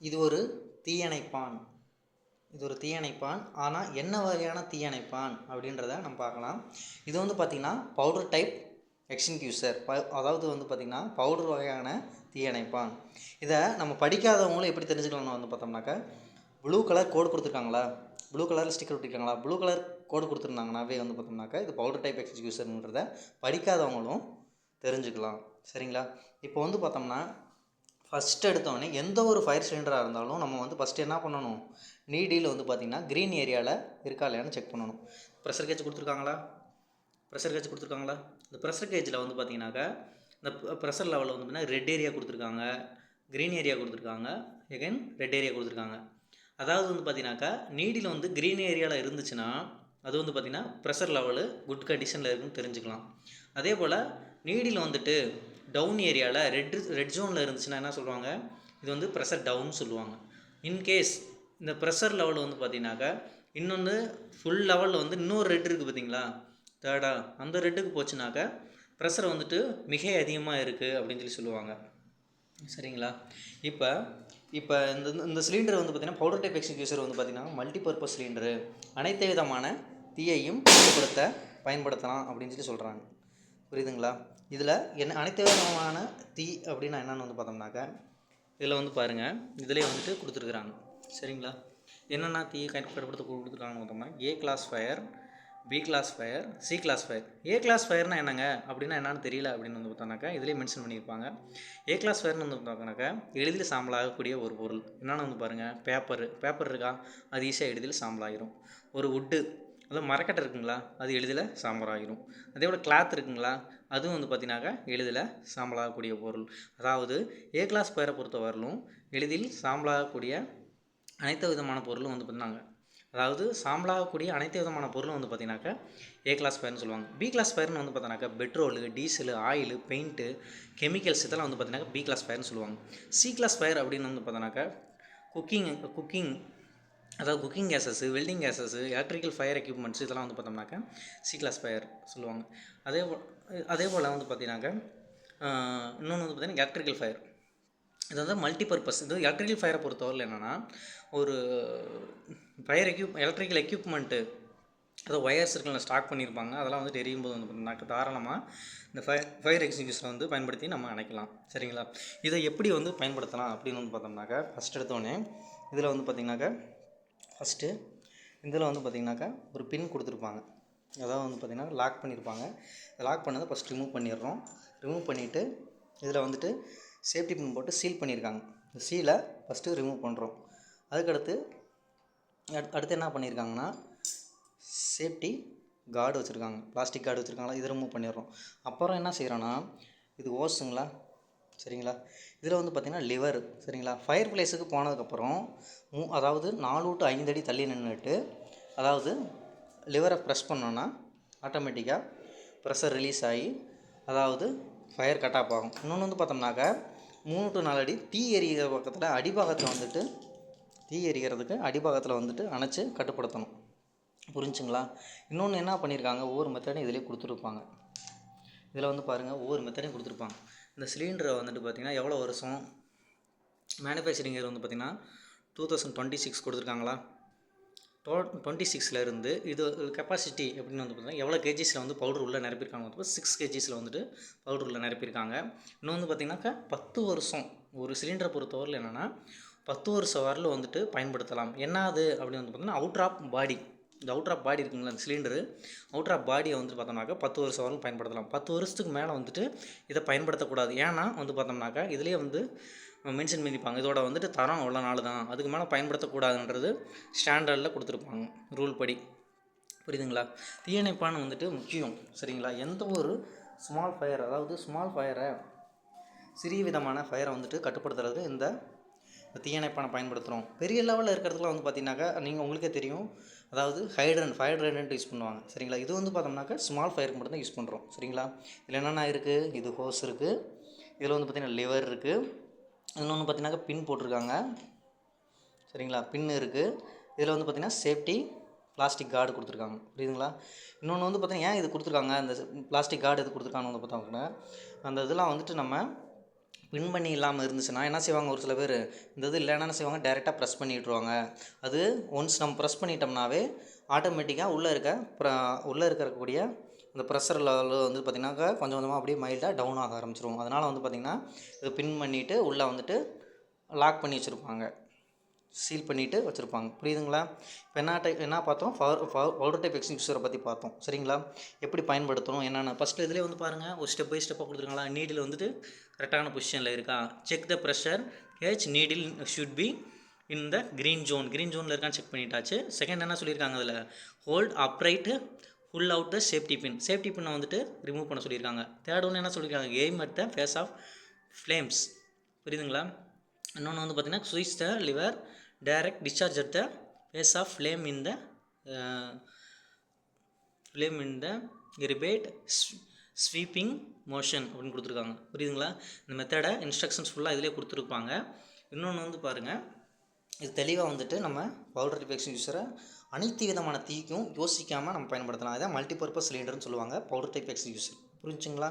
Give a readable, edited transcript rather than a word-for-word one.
இது ஒரு தீயணைப்பான். இது ஒரு தீயணைப்பான். ஆனால் என்ன வகையான தீயணைப்பான் அப்படின்றத நம்ம பார்க்கலாம். இது வந்து பார்த்திங்கன்னா பவுடர் டைப் எக்ஸ்டிங்க்யூஷர். அதாவது வந்து பார்த்திங்கன்னா பவுடர் வகையான தீயணைப்பான். இதை நம்ம படிக்காதவங்களும் எப்படி தெரிஞ்சுக்கலாம்னு வந்து பார்த்தோம்னாக்கா, ப்ளூ கலர் கோடு கொடுத்துருக்காங்களா, ப்ளூ கலரில் ஸ்டிக்கர் ஒட்டிருக்காங்களா, ப்ளூ கலர் கோடு கொடுத்துருந்தாங்கனாவே வந்து பார்த்தோம்னாக்கா இது பவுடர் டைப் எக்ஸ்டிங்க்யூஷர்ன்றதை படிக்காதவங்களும் தெரிஞ்சுக்கலாம். சரிங்களா? இப்போ வந்து பார்த்தோம்னா ஃபஸ்ட்டு எடுத்தோடனே எந்த ஒரு ஃபயர் சிலிண்டராக இருந்தாலும் நம்ம வந்து ஃபஸ்ட்டு என்ன பண்ணணும், நீடியில் வந்து பார்த்திங்கன்னா க்ரீன் ஏரியாவில் இருக்கா இல்லையான்னு செக் பண்ணணும். ப்ரெஷர் கேஜ் கொடுத்துருக்காங்களா, இந்த ப்ரெஷர் கேஜில் வந்து பார்த்திங்கனாக்கா இந்த ப்ரெஷர் லெவலில் வந்து பார்த்திங்கன்னா ரெட் ஏரியா கொடுத்துருக்காங்க, க்ரீன் ஏரியா கொடுத்துருக்காங்க, எகைன் ரெட் ஏரியா கொடுத்துருக்காங்க. அதாவது வந்து பார்த்திங்கனாக்கா நீடியில் வந்து க்ரீன் ஏரியாவில் இருந்துச்சுன்னா அது வந்து பார்த்திங்கன்னா ப்ரெஷர் லெவலு குட் கண்டிஷனில் இருக்குன்னு தெரிஞ்சுக்கலாம். அதே போல் நீடியில் வந்துட்டு டவுன் ஏரியாவில் ரெட் ஜோனில் இருந்துச்சுன்னா என்ன சொல்லுவாங்க, இது வந்து ப்ரெஷர் டவுன் சொல்லுவாங்க. இன்கேஸ் இந்த ப்ரெஷர் லெவல் வந்து பார்த்திங்கனாக்கா இன்னொன்று ஃபுல் லெவலில் வந்து இன்னொரு ரெட் இருக்குது பார்த்திங்களா, தேர்டாக அந்த ரெட்டுக்கு போச்சுனாக்கா ப்ரெஷர் வந்துட்டு மிக அதிகமாக இருக்குது அப்படின்னு சொல்லுவாங்க. சரிங்களா? இப்போ இந்த சிலிண்டர் வந்து பார்த்திங்கன்னா பவுடர் டைப் எக்ஸ்டிங்க்யூஷர் வந்து பார்த்திங்கன்னா மல்டிபர்பஸ் சிலிண்டரு, அனைத்து விதமான தீயையும் கட்டுப்படுத்த பயன்படுத்தலாம் அப்படின்னு சொல்கிறாங்க. புரியுதுங்களா? இதில் என்ன அனைத்து விதமான தீ அப்படின்னா என்னென்னு வந்து பார்த்தோம்னாக்கா, இதில் வந்து பாருங்கள், இதிலே வந்துட்டு கொடுத்துருக்குறாங்க. சரிங்களா? என்னென்ன தீயை கட்டுப்படுத்த கொடுத்துருக்காங்கன்னு பார்த்தோம்னா A class fire, B class fire, C class fire. A class ஃபயர்னா என்னங்க அப்படின்னா என்னன்னு தெரியல அப்படின்னு வந்து பார்த்தோம்னாக்கா இதிலே மென்ஷன் பண்ணியிருப்பாங்க. ஏ கிளாஸ் ஃபயர்னு வந்து பார்த்தோம்னாக்கா எளிதில் சாம்பலாகக்கூடிய ஒரு பொருள். என்னென்னு வந்து பாருங்கள், பேப்பர் இருக்கா, அது ஈஸியாக எளிதில் சாம்பலாகிடும். ஒரு வுட்டு, அதாவது மரக்கட்டை இருக்குங்களா, அது எளிதில் சாம்பலாகிடும். அதே போல் கிளாத் இருக்குங்களா, அதுவும் வந்து பார்த்திங்கனாக்கா எளிதில் சாம்பலாகக்கூடிய பொருள். அதாவது ஏ கிளாஸ் ஃபயரை பொறுத்தவரையிலும் எளிதில் சாம்பலாகக்கூடிய அனைத்து விதமான பொருளும் வந்து பார்த்தினாங்க, அதாவது சாம்பலாகக்கூடிய அனைத்து விதமான பொருளும் வந்து பார்த்திங்கனாக்கா ஏ கிளாஸ் ஃபயர்னு சொல்லுவாங்க. பி கிளாஸ் ஃபயர்னு வந்து பார்த்தோன்னாக்கா petrol, diesel, oil, paint, chemicals இதெல்லாம் வந்து பார்த்திங்கனாக்கா பி கிளாஸ் ஃபயர்னு சொல்லுவாங்க. சி கிளாஸ் ஃபயர் அப்படின்னு வந்து பார்த்தோன்னாக்கா குக்கிங் அதாவது cooking gases, welding gases, electrical fire equipments இதெல்லாம் வந்து பார்த்தோம்னாக்கா சி கிளாஸ் ஃபயர் சொல்லுவாங்க. அதே போல் வந்து பார்த்தீங்கன்னாக்கா இன்னொன்று வந்து பார்த்திங்கன்னா எலக்ட்ரிக்கல் ஃபயர். இது வந்து மல்டிபர்பஸ். இது எலக்ட்ரிக்கல் ஃபயரை பொறுத்தவரையில் என்னென்னா, ஒரு எலக்ட்ரிக்கல் எக்யூப்மெண்ட்டு, அதாவது ஒயர்ஸ் இருக்குல்ல ஸ்டாக் பண்ணியிருப்பாங்க, அதெல்லாம் வந்து எரியும் போது வந்து பார்த்தீங்கன்னாக்கா தாராளமாக இந்த ஃபயர் எக்ஸ்டிங்க்யூஷரை வந்து பயன்படுத்தி நம்ம அணைக்கலாம். சரிங்களா? இதை எப்படி வந்து பயன்படுத்தலாம் அப்படின்னு வந்து பார்த்தோம்னாக்கா, ஃபஸ்ட் எடுத்தோடனே இதில் வந்து பார்த்திங்கனாக்கா ஃபஸ்ட்டு இதில் வந்து பார்த்திங்கனாக்கா ஒரு பின் கொடுத்துருப்பாங்க, அதாவது வந்து பார்த்திங்கன்னா லாக் பண்ணியிருப்பாங்க. லாக் பண்ணதை ஃபஸ்ட் ரிமூவ் பண்ணிடுறோம். ரிமூவ் பண்ணிவிட்டு இதில் வந்துட்டு சேஃப்டி பின் போட்டு சீல் பண்ணியிருக்காங்க. இந்த சீலை ஃபஸ்ட்டு ரிமூவ் பண்ணுறோம். அதுக்கடுத்து அடுத்து என்ன பண்ணியிருக்காங்கன்னா சேஃப்டி கார்டு வச்சுருக்காங்க, பிளாஸ்டிக் கார்டு வச்சுருக்காங்களா, இதை ரிமூவ் பண்ணிடுறோம். அப்புறம் என்ன செய்கிறோன்னா, இது ஓஸுங்களா, சரிங்களா, இதில் வந்து பார்த்திங்கன்னா லிவர். சரிங்களா? ஃபயர் பிளேஸுக்கு போனதுக்கப்புறம் அதாவது 4 to 5 அடி தள்ளி நின்றுட்டு, அதாவது லிவரை ப்ரெஸ் பண்ணோன்னா ஆட்டோமேட்டிக்காக ப்ரெஷர் ரிலீஸ் ஆகி அதாவது ஃபயர் கட் ஆஃப் ஆகும். இன்னொன்று வந்து பார்த்தோம்னாக்கா 3 to 4 அடி தீ எரிகிற பக்கத்தில் அடிபாகத்தில் வந்துட்டு தீ எரிகிறதுக்கு அடிபாகத்தில் வந்துட்டு அணைச்சி கட்டுப்படுத்தணும். புரிஞ்சுங்களா? இன்னொன்று என்ன பண்ணியிருக்காங்க, ஒவ்வொரு மெத்தடையும் இதிலே கொடுத்துருப்பாங்க. இதில் வந்து பாருங்கள், ஒவ்வொரு மெத்தடையும் கொடுத்துருப்பாங்க. இந்த சிலிண்டரை வந்துட்டு பார்த்திங்கன்னா எவ்வளோ வருஷம் மேனுஃபேக்சரிங் இயர் வந்து பார்த்திங்கன்னா 2026 கொடுத்துருக்காங்களா, 26 இருந்து இது கெப்பாசிட்டி அப்படின்னு வந்து பார்த்திங்கன்னா எவ்வளோ கேஜிஸில் வந்து பவுடர் உள்ளே நிரப்பியிருக்காங்க, 6 கேஜிஸில் வந்துட்டு பவுடர் உள்ளே நிரப்பியிருக்காங்க. இன்னும் வந்து பார்த்திங்கனாக்கா 10 வருஷம் ஒரு சிலிண்டரை பொறுத்தவரையில் என்னென்னா 10 வருஷம் வரலும் வந்துட்டு பயன்படுத்தலாம். என்னது அப்படின்னு வந்து பார்த்திங்கன்னா அவுட் ஆஃப் பாடி, இந்த அவுட் ஆஃப் பாடி இருக்குங்களா அந்த சிலிண்டரு, அவுட் ஆஃப் பாடியை வந்துட்டு பார்த்தோம்னாக்கா 10 வருஷம் வரலும் பயன்படுத்தலாம். 10 வருஷத்துக்கு மேலே வந்துட்டு இதை பயன்படுத்தக்கூடாது. ஏன்னா வந்து பார்த்தோம்னாக்கா இதுலேயே வந்து மென்ஷன் பண்ணியிருப்பாங்க, இதோட வந்துட்டு தரம் அவ்வளோ நாள் தான், அதுக்கு மேலே பயன்படுத்தக்கூடாதுன்றது ஸ்டாண்டர்டில் கொடுத்துருப்பாங்க ரூல் படி. புரியுதுங்களா? தீயணைப்பான் வந்துட்டு முக்கியம். சரிங்களா? எந்த ஒரு ஸ்மால் ஃபயர், அதாவது ஸ்மால் ஃபயரை, சிறிய விதமான ஃபயரை வந்துட்டு கட்டுப்படுத்துறது இந்த தீயணைப்பானை பயன்படுத்துகிறோம். பெரிய லெவலில் இருக்கிறதுக்குலாம் வந்து பார்த்திங்கனாக்கா நீங்கள் உங்களுக்கே தெரியும், அதாவது ஃபயர் ஹைட்ரண்ட் யூஸ் பண்ணுவாங்க. சரிங்களா? இது வந்து பார்த்தோம்னாக்கா ஸ்மால் ஃபயருக்கு மட்டும் தான் யூஸ் பண்ணுறோம். சரிங்களா? இதில் என்னென்ன இருக்குது, இது ஹோஸ் இருக்குது, இதில் வந்து பார்த்திங்கன்னா லிவர் இருக்குது, இன்னொன்று பார்த்திங்கனாக்கா பின் போட்டிருக்காங்க. சரிங்களா? பின் இருக்குது. இதில் வந்து பார்த்திங்கன்னா சேஃப்டி பிளாஸ்டிக் கார்டு கொடுத்துருக்காங்க. புரியுதுங்களா? இன்னொன்று வந்து பார்த்திங்கன்னா ஏன் இது கொடுத்துருக்காங்க, இந்த பிளாஸ்டிக் கார்டு இது கொடுத்துருக்காங்கன்னு வந்து பார்த்தோம்னா, அந்த இதெல்லாம் வந்துட்டு நம்ம பின் பண்ணி இல்லாமல் இருந்துச்சுன்னா என்ன செய்வாங்க, ஒரு சில பேர் இந்த இது இல்லைன்னா என்ன செய்வாங்க, டேரெக்டாக ப்ரெஸ் பண்ணி விட்ருவாங்க. அது ஒன்ஸ் நம்ம ப்ரெஸ் பண்ணிட்டோம்னாவே ஆட்டோமேட்டிக்காக உள்ளே இருக்கக்கூடிய அந்த ப்ரெஷர் லெவல் வந்து பார்த்திங்கனாக்கா கொஞ்சம் கொஞ்சமாக அப்படியே மைல்டாக டவுன் ஆக ஆரம்பிச்சிரும். அதனால் வந்து பார்த்திங்கன்னா இது பின் பண்ணிவிட்டு உள்ளே வந்துட்டு லாக் பண்ணி வச்சுருப்பாங்க, சீல் பண்ணிவிட்டு வச்சுருப்பாங்க. புரியுதுங்களா? இப்போ என்ன பார்த்தோம், பவுடர் டைப் எக்ஸ்டிங்யூஷரை பற்றி பார்த்தோம். சரிங்களா? எப்படி பயன்படுத்தணும் என்னென்ன ஃபஸ்ட்டு இதிலே வந்து பாருங்கள், ஒரு ஸ்டெப் பை ஸ்டெப்பாக கொடுத்துருங்களா. நீடில் வந்துட்டு கரெக்டான பொசிஷனில் இருக்கா, check the pressure gauge needle should be in the green ஜோனில் இருக்கான்னு செக் பண்ணிட்டாச்சு. செகண்ட் என்ன சொல்லியிருக்காங்க, அதில் hold upright pull out the safety பின்னை வந்துட்டு ரிமூவ் பண்ண சொல்லியிருக்காங்க. தேர்ட் ஒன்று என்ன சொல்லியிருக்காங்க, aim at the face of flames. புரியுதுங்களா? இன்னொன்று வந்து பார்த்திங்கன்னா சுவிட்ச் the lever direct discharge at the face of flame in the repeat sweeping motion அப்படின்னு கொடுத்துருக்காங்க. புரியுதுங்களா? இந்த மெத்தடை இன்ஸ்ட்ரக்ஷன்ஸ் ஃபுல்லாக இதிலே கொடுத்துருப்பாங்க. இன்னொன்று வந்து பாருங்கள், இது தெளிவாக வந்துட்டு நம்ம பவுடர் டைப் எக்ஸ்டிங்யூஷரை அனைத்து விதமான தீக்கும் யோசிக்காமல் நம்ம பயன்படுத்தலாம். இதான் மல்டிபர்பஸ் சிலிண்டர்னு சொல்லுவாங்க, பவுடர் டைப் எக்ஸ்டிங்யூஷர். புரிஞ்சுங்களா?